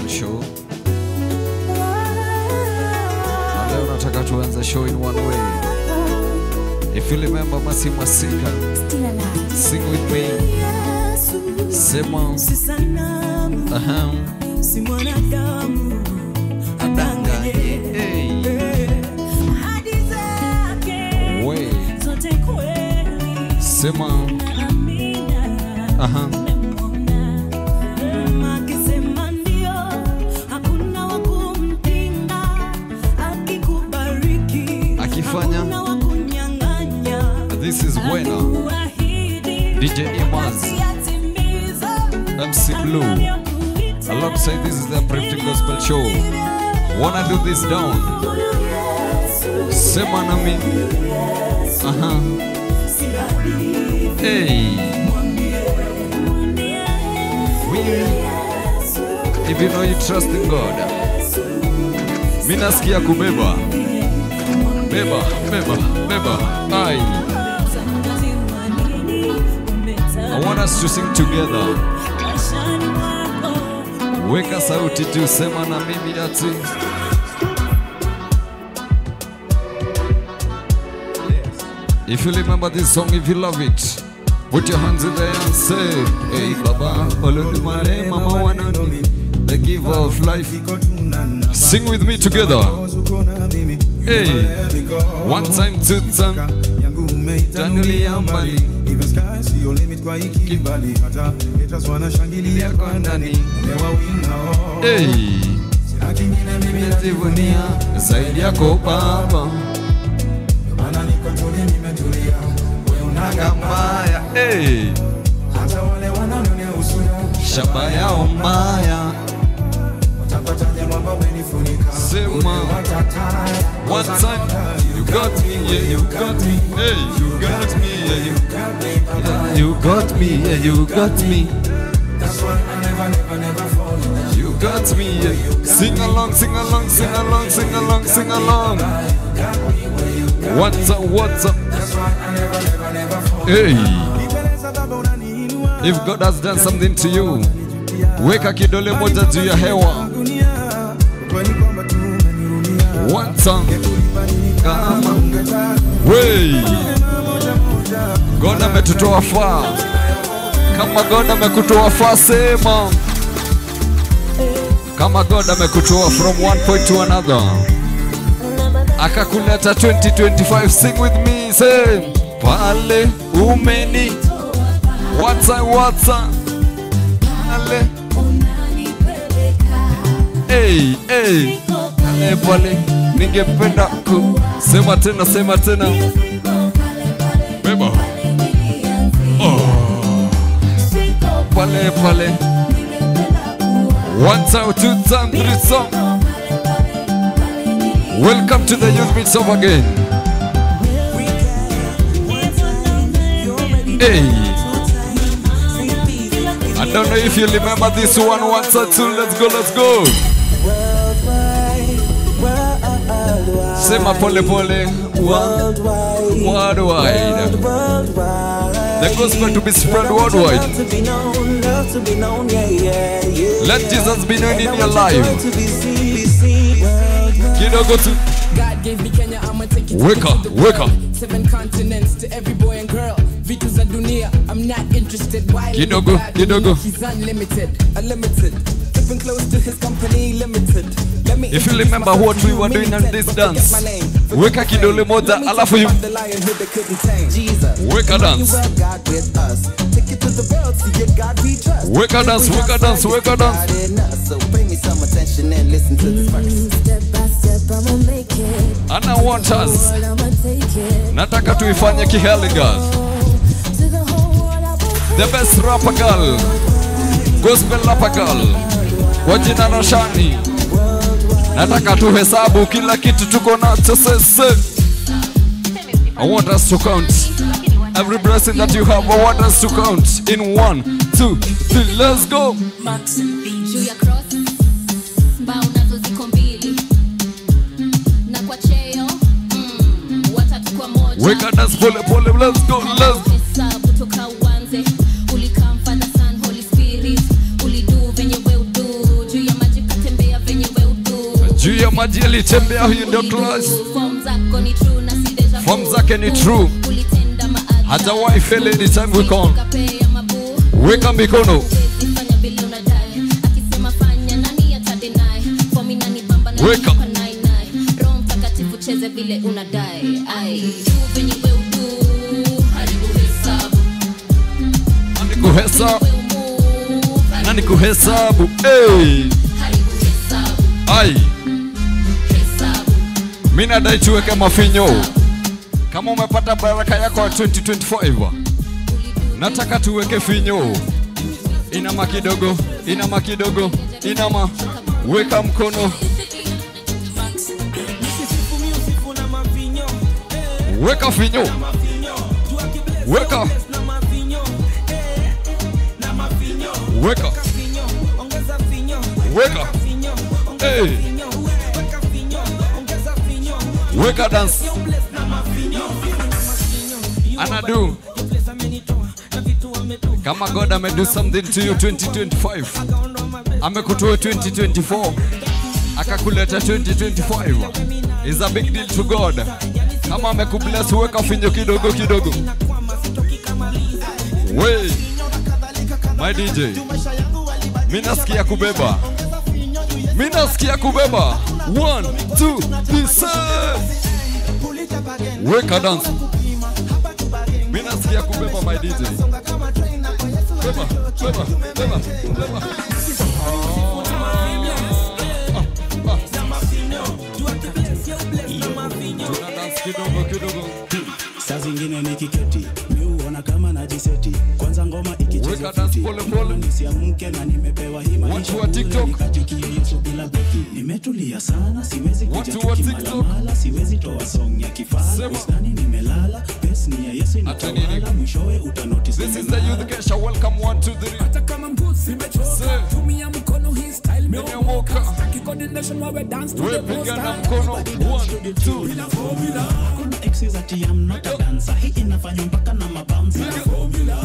Gospel Show. Na leo nataka tuanze show in one way. If you remember Masi Masika, sing with me. Sema Adanga. Hey. Wait. Sema akifanya. This is Wena, DJ Imaz, MC Blue. Alongside, this is the Uplifting Gospel Show. Wanna do this down? Sema na mi. Hey. If you know you trust in God, minaskia kubeba. Beba. Aye. I want us to sing together. Weka sauti tu, sema na mimi ati. If you remember this song, if you love it, put your hands in the air and say, hey Baba, Olodumare, Mama Wanani, the giver of life. Sing with me together. Hey, one time, two time. Tanuli ambali. Hey, zaidi yako Baba. Hey, shamba yao mbaya. Sema one time, you got me, yeah, you got me. Hey, you got me, yeah, you got me. Yeah, you got me, yeah, you got me. That's why I never fall. You got me, yeah. Sing along, sing along, sing along, sing along, sing along. What's up, what's up? Hey, if God has done something to you, weka kidole moja juu ya hewa. One song. Wey, God ametutoa far. Kama God amekutoa far, sema. Kama God amekutoa from one point to another, akakuleta 2025, sing with me, say pale umeni. What's up? Pale. Hey, pale ningependa ku sema tena. Beba. Oh. Pale. One time, two time, three song. Welcome to the youth meets up again. Hey, I don't know if you remember this one. One or two, let's go. Sema pole. Worldwide. The gospel to be spread worldwide. Let Jesus be known in your life. Kidogo tu. God gave me Kenya, I'ma take it. Wake up. 7 continents to every boy and girl. Vitu za dunia, I'm not interested. Why? Kidogo. He's unlimited. Keeping close to his company, limited. If you remember what we were doing on this dance, weka kidole moja alafu you weka dance. Weka dance. So pay me some attention and listen to this verse. Step by step I'ma make it. Ana want us. Nataka tuifanye kihali girl. The best rapper girl, gospel rapper girl, kwa jina Roshani. Nataka tuhesabu kila kitu tuko nacho sasa. I want us to count every blessing that you have. I want us to count in 1, 2, 3. Let's go. Juu ya cross, mbao nazo ziko mbili. Na kwa cheo, watatu kwa moja. Weka dance pole, let's go. Hesabu toka uanze, ulikamfana Son, Holy Spirit. Ulidu venye we udu, juu ya maji Juu ya maji alitembea huyu ndio class. Form zake ni true. Hajawahi fail anytime we come. Weka mikono. Weka. Cheze vile unadai. Nani kuhesabu? Hey. Ai. Mimi nadai tuweke mafinyo. Kama umepata baraka yako ya 2025, nataka tuweke finyo. Inama kidogo, inama kidogo, inama. Weka mkono. Weka finyo. Weka. Weka. Weka. Hey. Weka dance. Anadu. Kama God do something to you 2025. Amekutoa 2024. Akakuleta 2025. Is a big deal to God. Kama amekubless weka finyo kidogo kidogo. Wey. My DJ. Mimi nasikia kubeba. Mimi nasikia kubeba. 1 2 3 weka dance. Mimi nasikia kubeba my DJ. Beba, beba, beba, beba. Kidogo kidogo. Saa zingine nikiketi miuona kama najiseti. Kwanza ngoma ikicheza pole pole nisiamke na nimepewa hii maisha. Watu wa TikTok nikachukia Yesu bila beki. Nimetulia sana siwezi kuja mala siwezi toa song ya kifaa. Ustani nimelala pesa ni ya Yesu inatawala mwishowe utanotice. This is the youth Kesha. Welcome 1 2 3. Hata kama mbuzi mechoka tumia mkono hii style meomoka. Coordination while we dance to the poster. Mkono 1 2 bila formula. Kuna exes ati I'm not a dancer. Hii inafanywa mpaka na mabounce. Bila formula.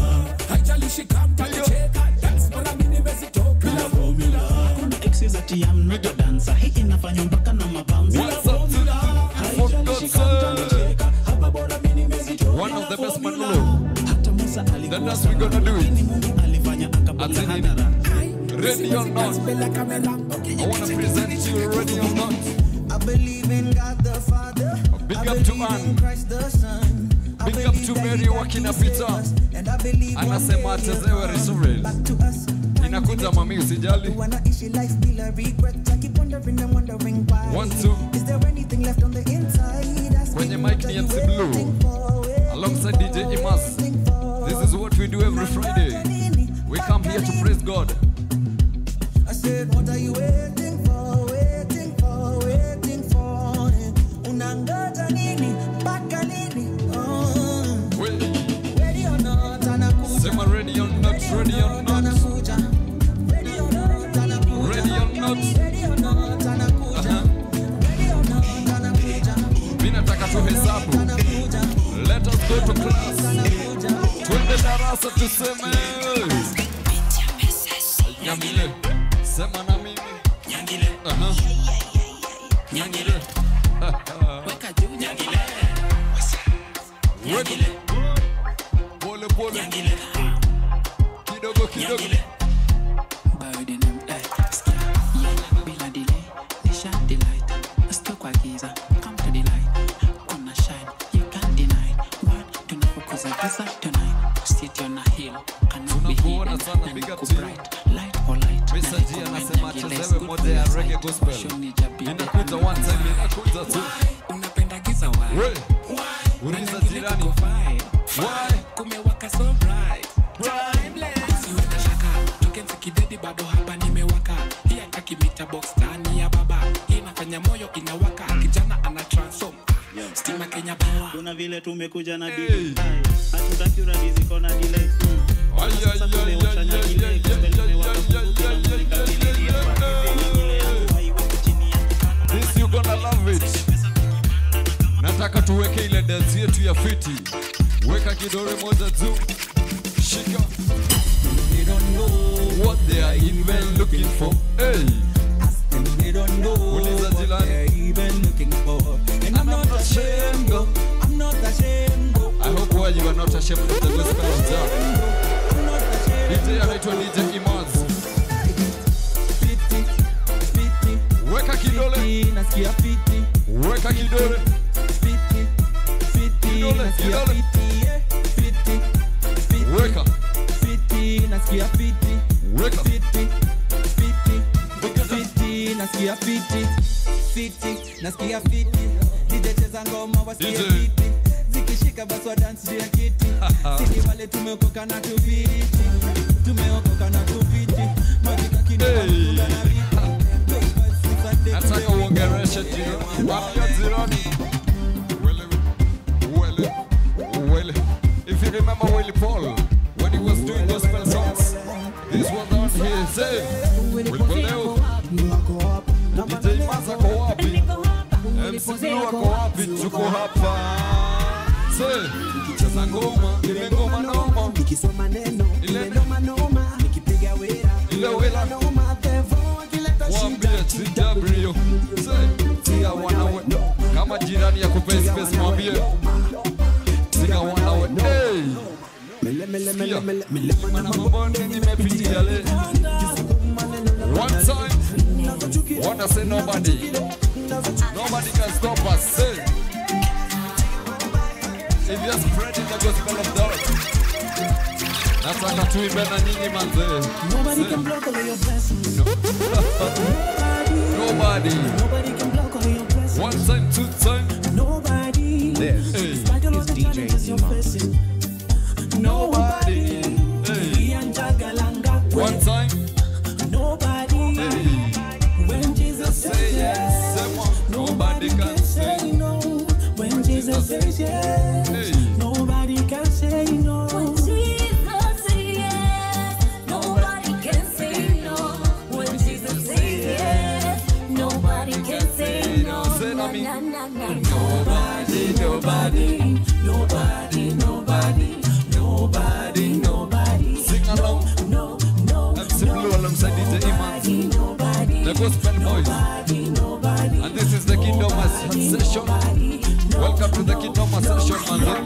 Haijalishi kama mtacheka dance bora mimi nimezitoka. Bila formula. Kuna exes ati I'm not a dancer. Hii inafanywa mpaka na mabounce. Bila formula. Haijalishi kama mtacheka hapa bora mimi nimezitoka. One of the best Manolo. Hata Musa alikuwa. That's we gonna do it. Mungu alifanya akabala hadara. Ready or not? I want to present you ready or not. I believe in God the Father. Big up to Anne. Big up to Mary Wakina Peter. Anasema atezewe resurrect. Inakuja mami usijali. 1 2. Kwenye mic ni MC Blue. Alongside DJ Imas. This is what we do every Friday. We come here to praise God. I said, what are you waiting for? Waiting for, waiting for. Unangoja nini? Mpaka lini? Ready or not, anakuja. Sema ready or not, ready or not. Anakuja. Ready or not, anakuja. Ready or not. Ready or not, anakuja. Ready or not, anakuja. Mimi nataka tuhesabu. Let us go to class. Twende darasa tuseme. Nyangile. Sema na mimi. Nyangile. Nyangile. Weka juu nyangile. Nyangile. Pole pole. Nyangile. Kidogo kidogo. Burden skia. Bila delay. Nisha delight. Stuck kwa giza. Come to the light. Kuna shine. You can't deny. What tunafukuza giza tonight. Sit on a hill. Cannot be hidden. Big up to you. Light for light. Mr. G anasema chezewe moja ya reggae gospel. Inakuja one time, inakuja two. Unapenda giza why? We, uliza jirani. Why? Kumewaka so bright. Siweka shaka, token sikidedi bado hapa nimewaka. Hii hataki mita box ndani ya baba. Hii inafanya moyo inawaka. Kijana ana transform. Stima Kenya power. Kuna vile tumekuja na delay. Hatutaki uradi ziko na delay. This you gonna love it. Nataka tuweke ile dance yetu ya fiti. Weka kidole moja juu. Shika. They don't know what they are even looking for. Hey. They don't know. Uliza anaitwa DJ Imaz. Weka kidole. Nasikia fiti. Weka kidole. Fiti. Kidole, kidole. Weka. Fiti. Nasikia fiti. Weka. Fiti. Nasikia fiti. Fiti. Nasikia fiti. DJ cheza ngoma wasikia fiti. Zikishika basi wa dance juu ya kiti. Sisi wale tumeokoka na tufiti. Tumeokoka na tufiti. Magika kidogo na viti. Nataka uongereshe jino. Wapia zironi. Well. If you remember Willie Paul, when he was doing gospel songs, this was on his say, Wilipoleo. DJ Imaz ako wapi? MC Blue ako wapi? Tuko hapa. Say, cheza ngoma, ile ngoma noma. Nikisoma neno, ile noma noma. Nikipiga wera, ile wera noma. Mwambie TW. Say, tia wanawe. Kama jirani ya kupea space mwambie. Tia wanawe. Hey! Mana mabonde nimepitia le. One time. Wanna say nobody. Nobody can stop us. Say. If you're spreading the gospel of God. Nataka tuimbe na nyinyi manze. Nobody can block all your blessings. Nobody. Nobody can block all your blessings. One time, two time. Nobody. This is DJ Imaz. Nobody. One time. Nobody. When Jesus says yes, nobody can say no. When Jesus says yes, nobody can say no. When Jesus says yes, nobody can say no. When Jesus says yes, nobody can say no. Say na me. Nobody, nobody, nobody, nobody, nobody, nobody. Sing along. No, no, MC Blue alongside DJ Imaz. The Gospel Boys. And this is the Kingdom Session. Welcome to the Kingdom Session, man.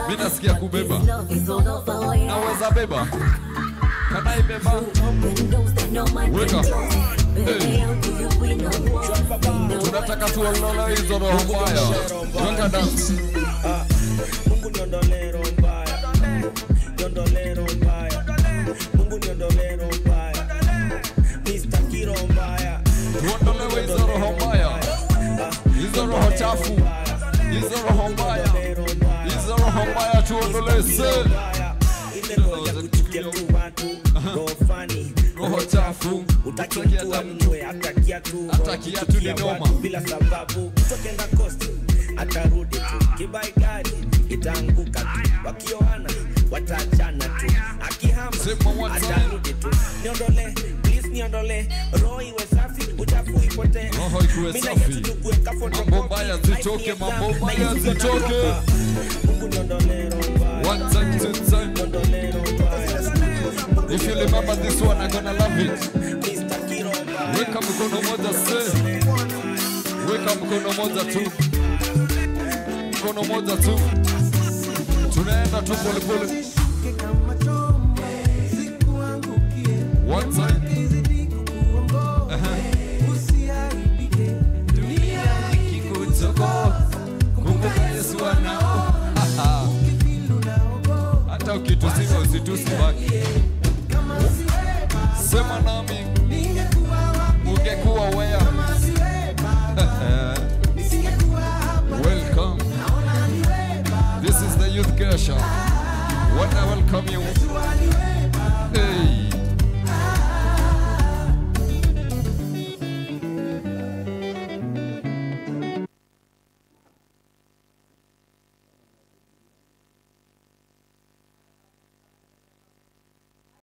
Mimi nasikia kubeba. Naweza beba. Can I beba? Wake up. Hey. Tunataka tuondoe hizo roho mbaya. Weka dance. Mungu niondole roho mbaya. Niondole roho mbaya. Mungu niondole roho mbaya. Mr. Kiro mbaya. Tuondolewe hizo roho mbaya. Hizo roho chafu. Hizo roho mbaya. Hizo roho mbaya tuondolewe. Ile roho ya kuchukia tu watu. Roho funny. Roho chafu. Utaki mtu amwe atakia tu. Atakia tu ni noma. Bila sababu. Kutokenda coast. Atarudi tu. Kibai gari. Itaanguka tu. Wakioana. Wataachana tu. Akihama. Atarudi tu. Niondole. Please niondole. Roho iwe safi. Uchafu ipote. Roho ikuwe safi. Mambo mbaya zitoke. Mambo mbaya zitoke. Mungu niondole roho mbaya. One time, two time. Niondole roho mbaya. If you remember this one, I'm gonna love it. Mr. Kiro mbaya. Weka mkono moja se. Weka mkono moja tu. Mkono moja tu. Tunaenda tu pole pole. One time. Dunia ikikuchoko. Kumbuka Yesu anao. Hata ukitusiba usitusibaki. Sema nami. Ungekuwa wea. Welcome. This is the Youth Care Show. When I welcome you.